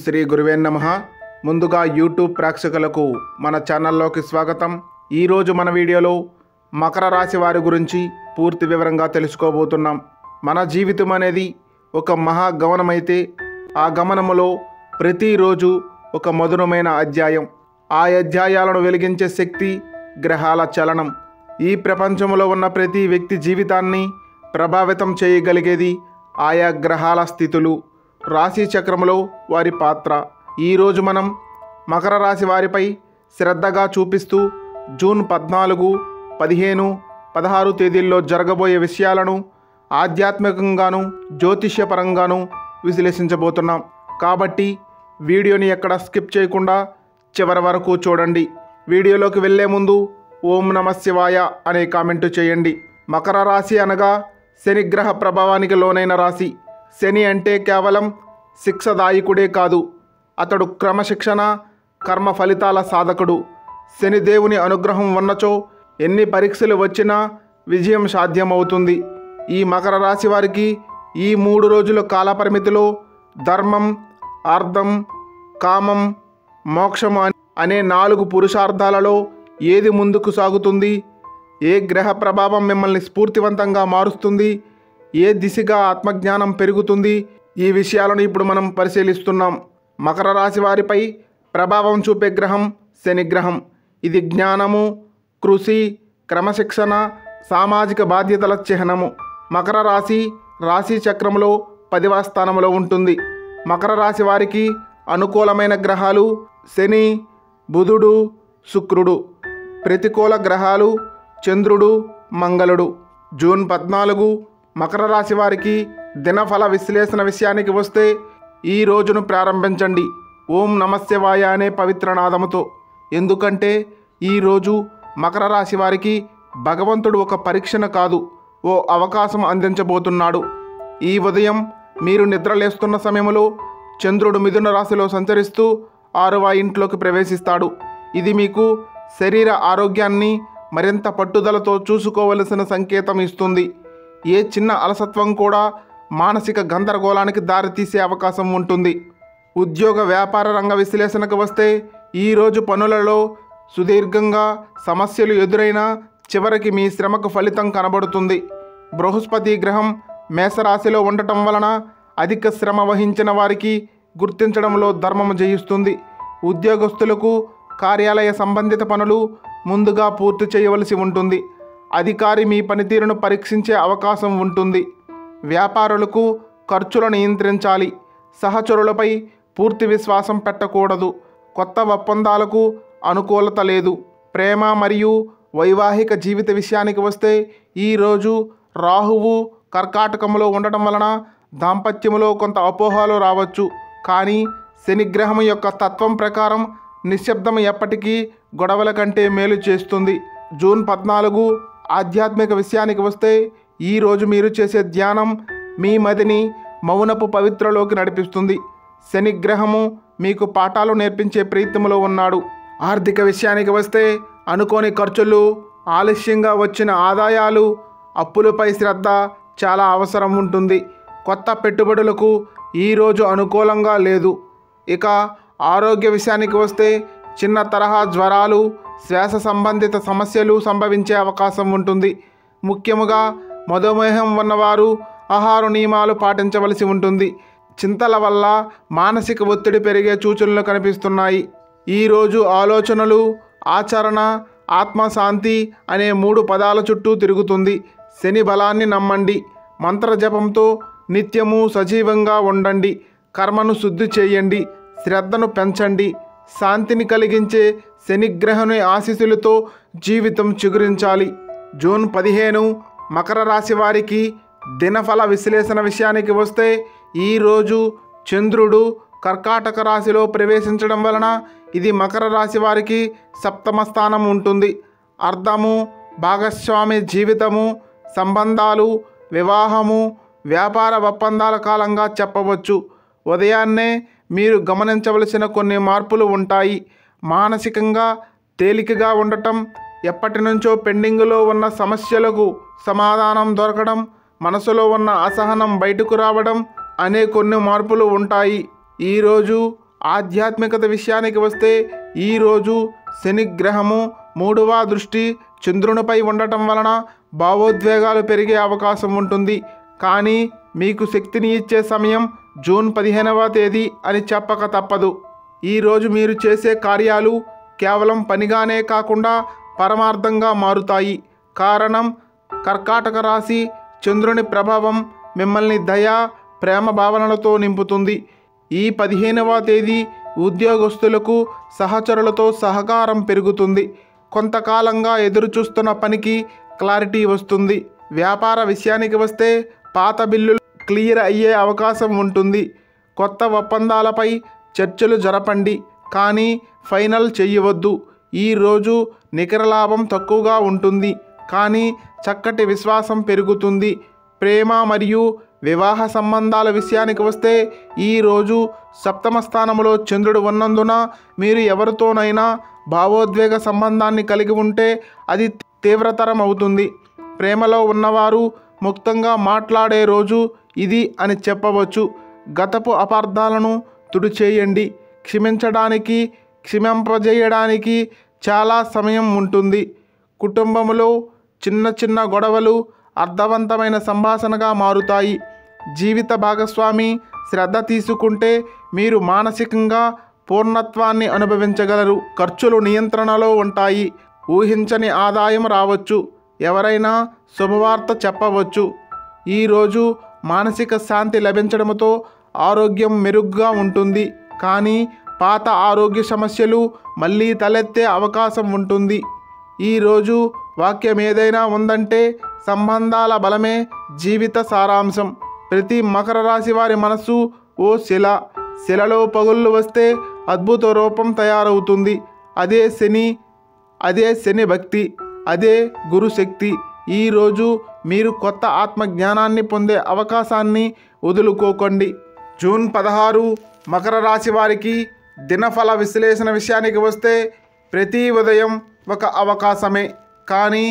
శ్రీ గురువే నమః. ముందుగా యూట్యూబ్ ప్రేక్షకులకు మన ఛానల్లోకి స్వాగతం. ఈరోజు మన వీడియోలో మకర రాశి వారి గురించి పూర్తి వివరంగా తెలుసుకోబోతున్నాం. మన జీవితం అనేది ఒక మహా గమనమైతే ఆ గమనములో ప్రతిరోజు ఒక మధురమైన అధ్యాయం. ఆ అధ్యాయాలను వెలిగించే శక్తి గ్రహాల చలనం. ఈ ప్రపంచంలో ఉన్న ప్రతి వ్యక్తి జీవితాన్ని ప్రభావితం చేయగలిగేది ఆయా గ్రహాల స్థితులు, రాశి చక్రంలో వారి పాత్ర. ఈరోజు మనం మకర రాశి వారిపై శ్రద్ధగా చూపిస్తూ జూన్ 14, 15, 16 తేదీల్లో జరగబోయే విషయాలను ఆధ్యాత్మికంగాను జ్యోతిష్యపరంగాను విశ్లేషించబోతున్నాం. కాబట్టి వీడియోని ఎక్కడ స్కిప్ చేయకుండా చివరి వరకు చూడండి. వీడియోలోకి వెళ్ళే ముందు ఓం నమః శివాయ అనే కామెంటు చేయండి. మకర రాశి అనగా శనిగ్రహ ప్రభావానికి లోనైన రాశి. శని అంటే కేవలం శిక్షదాయకుడే కాదు, అతడు క్రమశిక్షణ కర్మ ఫలితాల సాధకుడు. శనిదేవుని అనుగ్రహం ఉన్నచో ఎన్ని పరీక్షలు వచ్చినా విజయం సాధ్యమవుతుంది. ఈ మకర రాశి వారికి ఈ 3 రోజుల కాలపరిమితిలో ధర్మం, అర్థం, కామం, మోక్షం అనే 4 పురుషార్థాలలో ఏది ముందుకు సాగుతుంది, ఏ గ్రహ ప్రభావం మిమ్మల్ని స్ఫూర్తివంతంగా మారుస్తుంది, ఏ దిశగా ఆత్మజ్ఞానం పెరుగుతుంది, ఈ విషయాలను ఇప్పుడు మనం పరిశీలిస్తున్నాం. మకర రాశి వారిపై ప్రభావం చూపే గ్రహం శనిగ్రహం. ఇది జ్ఞానము, కృషి, క్రమశిక్షణ, సామాజిక బాధ్యతల చిహ్నము. మకర రాశి రాశి చక్రంలో 10వ స్థానంలో ఉంటుంది. మకర రాశి వారికి అనుకూలమైన గ్రహాలు శని, బుధుడు, శుక్రుడు. ప్రతికూల గ్రహాలు చంద్రుడు, మంగళుడు. జూన్ 14 మకర రాశి వారికి దినఫల విశ్లేషణ విషయానికి వస్తే ఈ రోజును ప్రారంభించండి ఓం నమః శివాయ అనే పవిత్ర నాదముతో. ఎందుకంటే ఈరోజు మకర రాశి వారికి భగవంతుడు ఒక పరీక్షను కాదు, ఓ అవకాశం అందించబోతున్నాడు. ఈ ఉదయం మీరు నిద్రలేస్తున్న సమయంలో చంద్రుడు మిథున రాశిలో సంచరిస్తూ 6వ ఇంట్లోకి ప్రవేశిస్తాడు. ఇది మీకు శరీర ఆరోగ్యాన్ని మరింత పట్టుదలతో చూసుకోవలసిన సంకేతం ఇస్తుంది. ఏ చిన్న అలసత్వం కూడా మానసిక గందరగోళానికి దారితీసే అవకాశం ఉంటుంది. ఉద్యోగ వ్యాపార రంగ విశ్లేషణకు వస్తే ఈరోజు పనులలో సుదీర్ఘంగా సమస్యలు ఎదురైనా చివరికి మీ శ్రమకు ఫలితం కనబడుతుంది. బృహస్పతి గ్రహం మేషరాశిలో ఉండటం వలన అధిక శ్రమ వహించిన వారికి గుర్తించడంలో ధర్మం జయిస్తుంది. ఉద్యోగస్తులకు కార్యాలయ సంబంధిత పనులు ముందుగా పూర్తి చేయవలసి ఉంటుంది. అధికారి మీ పనితీరును పరీక్షించే అవకాశం ఉంటుంది. వ్యాపారులకు ఖర్చులను నియంత్రించాలి. సహచరులపై పూర్తి విశ్వాసం పెట్టకూడదు. కొత్త ఒప్పందాలకు అనుకూలత లేదు. ప్రేమ మరియు వైవాహిక జీవిత విషయానికి వస్తే ఈరోజు రాహువు కర్కాటకంలో ఉండటం వలన దాంపత్యంలో కొంత అపోహలు రావచ్చు. కానీ శనిగ్రహం యొక్క తత్వం ప్రకారం నిశ్శబ్దం ఎప్పటికీ గొడవల కంటే మేలు చేస్తుంది. జూన్ 14 ఆధ్యాత్మిక విషయానికి వస్తే ఈరోజు మీరు చేసే ధ్యానం మీ మదిని మౌనపు పవిత్రలోకి నడిపిస్తుంది. శనిగ్రహము మీకు పాఠాలు నేర్పించే ప్రయత్నంలో ఉన్నాడు. ఆర్థిక విషయానికి వస్తే అనుకోని ఖర్చులు, ఆలస్యంగా వచ్చిన ఆదాయాలు, అప్పులపై శ్రద్ధ చాలా అవసరం ఉంటుంది. కొత్త పెట్టుబడులకు ఈరోజు అనుకూలంగా లేదు. ఇక ఆరోగ్య విషయానికి వస్తే చిన్న తరహా జ్వరాలు, శ్వాస సంబంధిత సమస్యలు సంభవించే అవకాశం ఉంటుంది. ముఖ్యముగా మధుమేహం ఉన్నవారు ఆహార నియమాలు పాటించవలసి ఉంటుంది. చింతల వల్ల మానసిక ఒత్తిడి పెరిగే సూచనలు కనిపిస్తున్నాయి. ఈరోజు ఆలోచనలు, ఆచరణ, ఆత్మశాంతి అనే 3 పదాల చుట్టూ తిరుగుతుంది. శని బలాన్ని నమ్మండి. మంత్రజపంతో నిత్యము సజీవంగా ఉండండి. కర్మను శుద్ధి చేయండి. శ్రద్ధను పెంచండి. శాంతిని కలిగించే శనిగ్రహుని ఆశీస్సులతో జీవితం చిగురించాలి. జూన్ 15 మకర రాశి వారికి దినఫల విశ్లేషణ విషయానికి వస్తే ఈరోజు చంద్రుడు కర్కాటక రాశిలో ప్రవేశించడం వలన ఇది మకర రాశి వారికి 7వ స్థానం ఉంటుంది. అర్థము, భాగస్వామి జీవితము, సంబంధాలు, వివాహము, వ్యాపార ఒప్పందాల కాలంగా చెప్పవచ్చు. ఉదయాన్నే మీరు గమనించవలసిన కొన్ని మార్పులు ఉంటాయి. మానసికంగా తేలికగా ఉండటం, ఎప్పటి నుంచో పెండింగ్లో ఉన్న సమస్యలకు సమాధానం దొరకడం, మనసులో ఉన్న అసహనం బయటకు రావడం అనే కొన్ని మార్పులు ఉంటాయి. ఈరోజు ఆధ్యాత్మికత విషయానికి వస్తే ఈరోజు శనిగ్రహము 3వ దృష్టి చంద్రునిపై ఉండటం వలన భావోద్వేగాలు పెరిగే అవకాశం ఉంటుంది. కానీ మీకు శక్తిని ఇచ్చే సమయం జూన్ 15వ తేదీ అని చెప్పక తప్పదు. ఈరోజు మీరు చేసే కార్యాలు కేవలం పనిగానే కాకుండా పరమార్థంగా మారుతాయి. కారణం కర్కాటక రాశి చంద్రుని ప్రభావం మిమ్మల్ని దయ, ప్రేమ భావనలతో నింపుతుంది. ఈ 15వ తేదీ ఉద్యోగస్తులకు సహచరులతో సహకారం పెరుగుతుంది. కొంతకాలంగా ఎదురుచూస్తున్న పనికి క్లారిటీ వస్తుంది. వ్యాపార విషయానికి వస్తే పాత బిల్లులు క్లియర్ అయ్యే అవకాశం ఉంటుంది. కొత్త ఒప్పందాలపై చర్చలు జరపండి, కానీ ఫైనల్ చేయవద్దు. ఈరోజు నికర లాభం తక్కువగా ఉంటుంది, కానీ చక్కటి విశ్వాసం పెరుగుతుంది. ప్రేమ మరియు వివాహ సంబంధాల విషయానికి వస్తే ఈరోజు 7వ స్థానంలో చంద్రుడు ఉన్నందున మీరు ఎవరితోనైనా భావోద్వేగ సంబంధాన్ని కలిగి ఉంటే అది తీవ్రతరం అవుతుంది. ప్రేమలో ఉన్నవారు ముక్తంగా మాట్లాడే రోజు ఇది అని చెప్పవచ్చు. గతపు అపార్థాలను తుడిచేయండి. క్షమించడానికి, క్షమింపజేయడానికి చాలా సమయం ఉంటుంది. కుటుంబంలో చిన్న చిన్న గొడవలు అర్థవంతమైన సంభాషణగా మారుతాయి. జీవిత భాగస్వామి శ్రద్ధ తీసుకుంటే మీరు మానసికంగా పూర్ణత్వాన్ని అనుభవించగలరు. ఖర్చులు నియంత్రణలో ఉంటాయి. ఊహించని ఆదాయం రావచ్చు. ఎవరైనా శుభవార్త చెప్పవచ్చు. ఈరోజు మానసిక శాంతి లభించడంతో ఆరోగ్యం మెరుగ్గా ఉంటుంది, కానీ పాత ఆరోగ్య సమస్యలు మళ్ళీ తలెత్తే అవకాశం ఉంటుంది. ఈరోజు వాక్యం ఏదైనా ఉందంటే సంబంధాల బలమే జీవిత సారాంశం. ప్రతి మకర రాశి వారి మనస్సు ఓ శిల. శిలలో పగుళ్ళు వస్తే అద్భుత రూపం తయారవుతుంది. అదే శని భక్తి, అదే గురుశక్తి. ఈరోజు మీరు కొత్త ఆత్మజ్ఞానాన్ని పొందే అవకాశాన్ని వదులుకోకండి. జూన్ 16 మకర రాశి వారికి దినఫల విశ్లేషణ విషయానికి వస్తే ప్రతి ఉదయం ఒక అవకాశమే. కానీ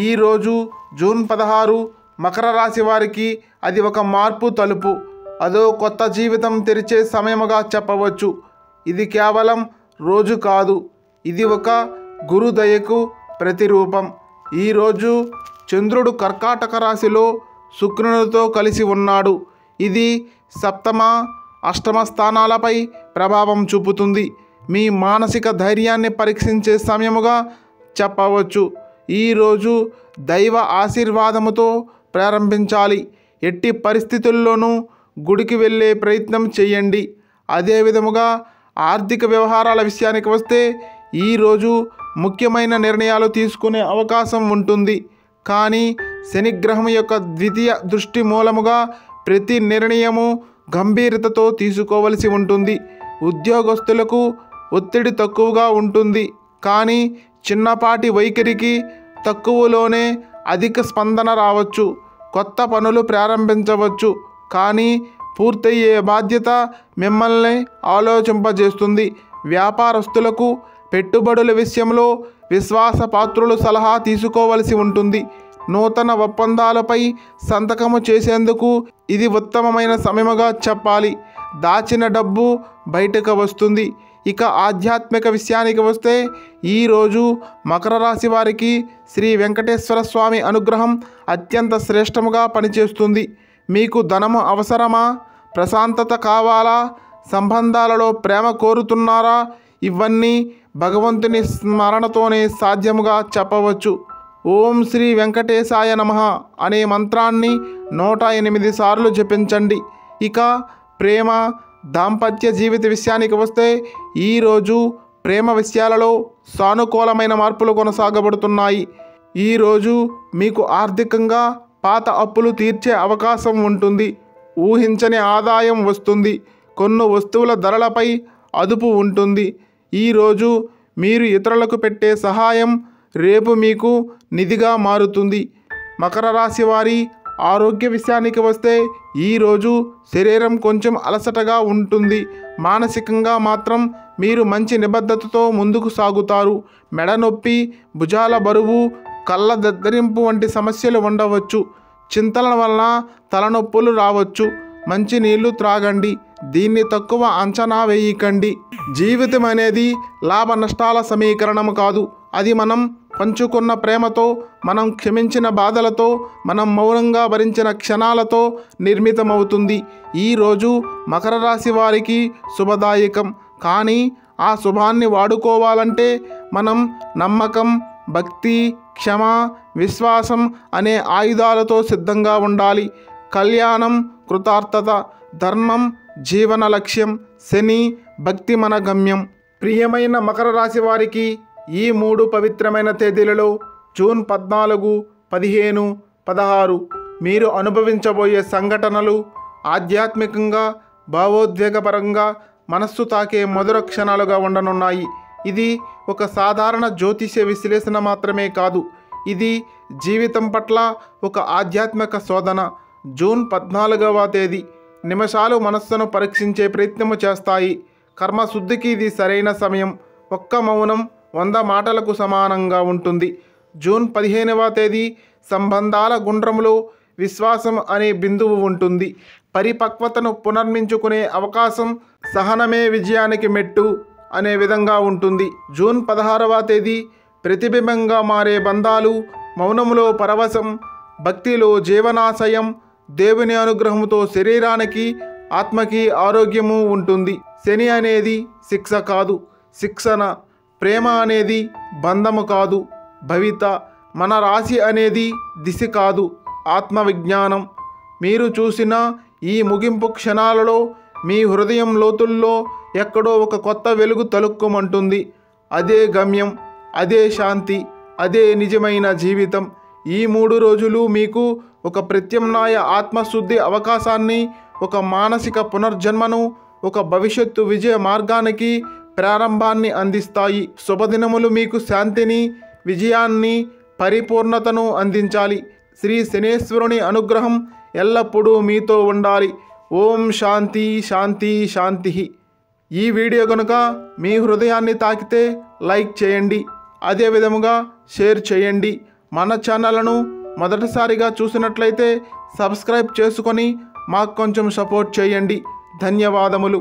ఈరోజు జూన్ 16 మకర రాశి వారికి అది ఒక మార్పు తలుపు. అదో కొత్త జీవితం తెరిచే సమయముగా చెప్పవచ్చు. ఇది కేవలం రోజు కాదు, ఇది ఒక గురుదయకు ప్రతిరూపం. ఈరోజు చంద్రుడు కర్కాటక రాశిలో శుక్రునితో కలిసి ఉన్నాడు. ఇది 7మ, 8మ స్థానాలపై ప్రభావం చూపుతుంది. మీ మానసిక ధైర్యాన్ని పరీక్షించే సమయముగా చెప్పవచ్చు. ఈరోజు దైవ ఆశీర్వాదముతో ప్రారంభించాలి. ఎట్టి పరిస్థితుల్లోనూ గుడికి వెళ్ళే ప్రయత్నం చేయండి. అదే విధముగా ఆర్థిక వ్యవహారాల విషయానికి వస్తే ఈరోజు ముఖ్యమైన నిర్ణయాలు తీసుకునే అవకాశం ఉంటుంది. కానీ శనిగ్రహం యొక్క ద్వితీయ దృష్టి మూలముగా ప్రతి నిర్ణయము గంభీరతతో తీసుకోవలసి ఉంటుంది. ఉద్యోగస్తులకు ఒత్తిడి తక్కువగా ఉంటుంది, కానీ చిన్నపాటి వైఖరికి తక్కువలోనే అధిక స్పందన రావచ్చు. కొత్త పనులు ప్రారంభించవచ్చు, కానీ పూర్తయ్యే బాధ్యత మిమ్మల్ని ఆలోచింపజేస్తుంది. వ్యాపారస్తులకు పెట్టుబడుల విషయంలో విశ్వాసపాత్రులు సలహా తీసుకోవలసి ఉంటుంది. నూతన ఒప్పందాలపై సంతకము చేసేందుకు ఇది ఉత్తమమైన సమయముగా చెప్పాలి. దాచిన డబ్బు బయటకు వస్తుంది. ఇక ఆధ్యాత్మిక విషయానికి వస్తే ఈరోజు మకర రాశి వారికి శ్రీ వెంకటేశ్వర స్వామి అనుగ్రహం అత్యంత శ్రేష్టముగా పనిచేస్తుంది. మీకు ధనము అవసరమా? ప్రశాంతత కావాలా? సంబంధాలలో ప్రేమ కోరుతున్నారా? ఇవన్నీ భగవంతుని స్మరణతోనే సాధ్యముగా చెప్పవచ్చు. ఓం శ్రీ వెంకటేశాయ నమః అనే మంత్రాన్ని 108 సార్లు జపించండి. ఇక ప్రేమ, దాంపత్య జీవిత విషయానికి వస్తే ఈరోజు ప్రేమ విషయాలలో సానుకూలమైన మార్పులు కొనసాగబడుతున్నాయి. ఈరోజు మీకు ఆర్థికంగా పాత అప్పులు తీర్చే అవకాశం ఉంటుంది. ఊహించని ఆదాయం వస్తుంది. కొన్ని వస్తువుల ధరలపై అదుపు ఉంటుంది. ఈరోజు మీరు ఇతరులకు పెట్టే సహాయం రేపు మీకు నిధిగా మారుతుంది. మకర రాశి వారి ఆరోగ్య విషయానికి వస్తే ఈరోజు శరీరం కొంచెం అలసటగా ఉంటుంది. మానసికంగా మాత్రం మీరు మంచి నిబద్ధతతో ముందుకు సాగుతారు. మెడ నొప్పి, భుజాల బరువు, కళ్ళ దద్దరింపు వంటి సమస్యలు ఉండవచ్చు. చింతల వలన తలనొప్పులు రావచ్చు. మంచి నీళ్లు త్రాగండి. దీన్ని తక్కువ అంచనా వేయకండి. జీవితం అనేది లాభ నష్టాల సమీకరణం కాదు. అది మనం పంచుకున్న ప్రేమతో, మనం క్షమించిన బాధలతో, మనం మౌనంగా భరించిన క్షణాలతో నిర్మితమవుతుంది. ఈరోజు మకర రాశి వారికి శుభదాయకం. కానీ ఆ శుభాన్ని వాడుకోవాలంటే మనం నమ్మకం, భక్తి, క్షమ, విశ్వాసం అనే ఆయుధాలతో సిద్ధంగా ఉండాలి. కళ్యాణం, కృతార్థత, ధర్మం జీవన లక్ష్యం, శని, భక్తి మన గమ్యం. ప్రియమైన మకర రాశి వారికి ఈ 3 పవిత్రమైన తేదీలలో జూన్ 14, 15, 16 మీరు అనుభవించబోయే సంఘటనలు ఆధ్యాత్మికంగా, భావోద్వేగపరంగా మనస్సు తాకే మధుర క్షణాలుగా ఉండనున్నాయి. ఇది ఒక సాధారణ జ్యోతిష్య విశ్లేషణ మాత్రమే కాదు, ఇది జీవితం పట్ల ఒక ఆధ్యాత్మిక శోధన. జూన్ 14వ తేదీ నిమిషాలు మనస్సును పరీక్షించే ప్రయత్నము చేస్తాయి. కర్మశుద్ధికి ఇది సరైన సమయం. ఒక్క మౌనం 100 మాటలకు సమానంగా ఉంటుంది. జూన్ 15వ తేదీ సంబంధాల గుండ్రములో విశ్వాసం అనే బిందువు ఉంటుంది. పరిపక్వతను పునర్మించుకునే అవకాశం, సహనమే విజయానికి మెట్టు అనే విధంగా ఉంటుంది. జూన్ 16వ తేదీ ప్రతిబింబంగా మారే బంధాలు, మౌనములో పరవశం, భక్తిలో జీవనాశయం, దేవుని అనుగ్రహంతో శరీరానికి, ఆత్మకి ఆరోగ్యము ఉంటుంది. శని అనేది శిక్ష కాదు, శిక్షణ. ప్రేమ అనేది బంధము కాదు, భవిత. మన రాశి అనేది దిశ కాదు, ఆత్మవిజ్ఞానం. మీరు చూసిన ఈ ముగింపు క్షణాలలో మీ హృదయం లోతుల్లో ఎక్కడో ఒక కొత్త వెలుగు తలుక్కుమంటుంది. అదే గమ్యం, అదే శాంతి, అదే నిజమైన జీవితం. ఈ 3 రోజులు మీకు ఒక ప్రత్యామ్నాయ ఆత్మశుద్ధి అవకాశాన్ని, ఒక మానసిక పునర్జన్మను, ఒక భవిష్యత్తు విజయ మార్గానికి ప్రారంభాన్ని అందిస్తాయి. శుభదినములు మీకు శాంతిని, విజయాన్ని, పరిపూర్ణతను అందించాలి. శ్రీ శనేశ్వరుని అనుగ్రహం ఎల్లప్పుడూ మీతో ఉండాలి. ఓం శాంతి శాంతి శాంతి. ఈ వీడియో కనుక మీ హృదయాన్ని తాకితే లైక్ చేయండి, అదే విధముగా షేర్ చేయండి. మన ఛానల్ను మొదటిసారిగా చూసినట్లయితే సబ్స్క్రైబ్ చేసుకొని మాకు కొంచెం సపోర్ట్ చేయండి. ధన్యవాదములు.